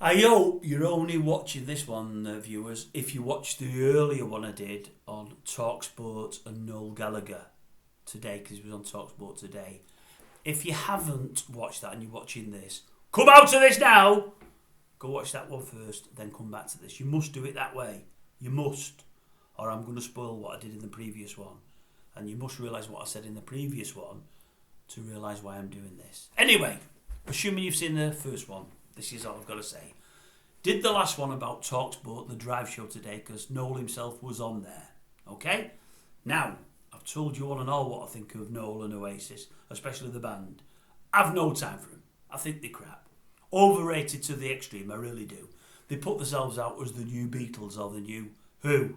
I hope you're only watching this one, viewers, if you watched the earlier one I did on TalkSport and Noel Gallagher today, because it was on TalkSport today. If you haven't watched that and you're watching this, come out to this now! Go watch that one first, then come back to this. You must do it that way. You must. Or I'm going to spoil what I did in the previous one. And you must realise what I said in the previous one to realise why I'm doing this. Anyway, assuming you've seen the first one, this is all I've got to say. Did the last one about TalkSport, the drive show today, because Noel himself was on there. Okay? Now, I've told you all and all what I think of Noel and Oasis, especially the band. I've no time for them. I think they're crap. Overrated to the extreme, I really do. They put themselves out as the new Beatles or the new Who.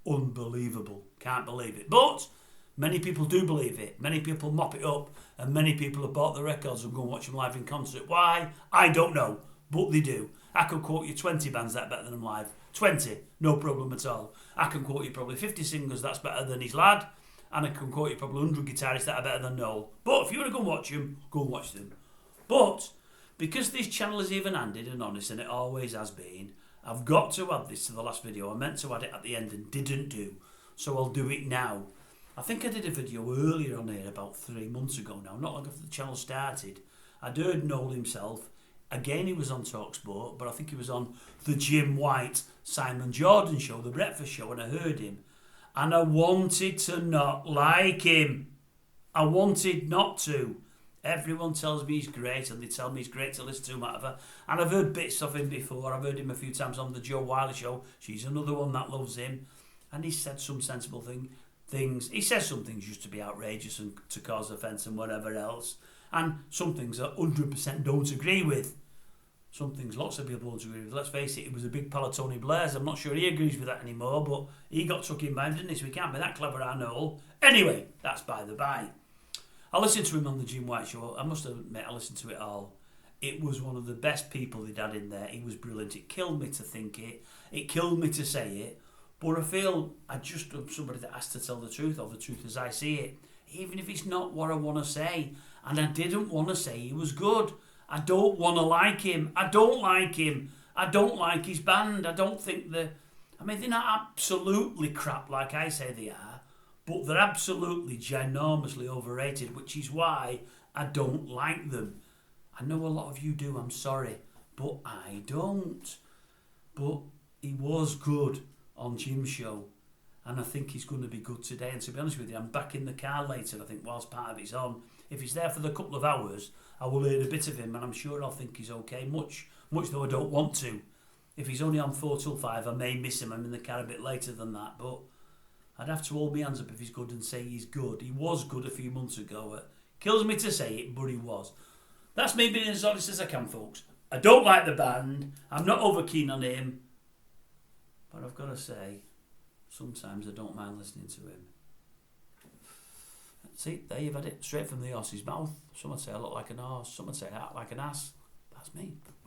Unbelievable. Can't believe it. But many people do believe it. Many people mop it up, and many people have bought the records and go and watch them live in concert. Why? I don't know, but they do. I could quote you 20 bands that are better than them live. 20, no problem at all. I can quote you probably 50 singers that's better than his lad, and I can quote you probably 100 guitarists that are better than Noel. But if you want to go and watch them, go and watch them. But because this channel is even-handed and honest, and it always has been, I've got to add this to the last video. I meant to add it at the end and didn't do, so I'll do it now. I think I did a video earlier on here about 3 months ago now, not long after the channel started. I'd heard Noel himself. Again, he was on TalkSport, but I think he was on the Jim White, Simon Jordan show, the breakfast show, and I heard him. And I wanted to not like him. I wanted not to. Everyone tells me he's great, and they tell me he's great to listen to, whatever. And I've heard bits of him before. I've heard him a few times on the Joe Wiley show. She's another one that loves him. And he said some sensible things. He says some things used to be outrageous and to cause offence and whatever else. And some things I 100% don't agree with. Some things lots of people don't agree with. Let's face it, he was a big pal of Tony Blair's. I'm not sure he agrees with that anymore, but he got took in by him, didn't he? So we can't be that clever, I know. Anyway, that's by the by. I listened to him on the Jim White show. I must admit, I listened to it all. It was one of the best people they'd had in there. He was brilliant. It killed me to think it. It killed me to say it. But I feel I just am somebody that has to tell the truth, or the truth as I see it, even if it's not what I want to say. And I didn't want to say he was good. I don't want to like him. I don't like him. I don't like his band. I don't think they're not absolutely crap like I say they are, but they're absolutely ginormously overrated, which is why I don't like them. I know a lot of you do, I'm sorry, but I don't. But he was good on Jim's show, and I think he's going to be good today. And to be honest with you, I'm back in the car later, I think, whilst part of it's on. If he's there for the couple of hours, I will hear a bit of him, and I'm sure I'll think he's okay, much though I don't want to. If he's only on 4 till 5, I may miss him. I'm in the car a bit later than that, but I'd have to hold my hands up if he's good and say he's good. He was good a few months ago. It kills me to say it, but he was. That's me being as honest as I can, folks. I don't like the band. I'm not over keen on him. But I've got to say, sometimes I don't mind listening to him. See, there you've had it. Straight from the horse's mouth. Some would say I look like an horse. Some would say I act like an ass. That's me.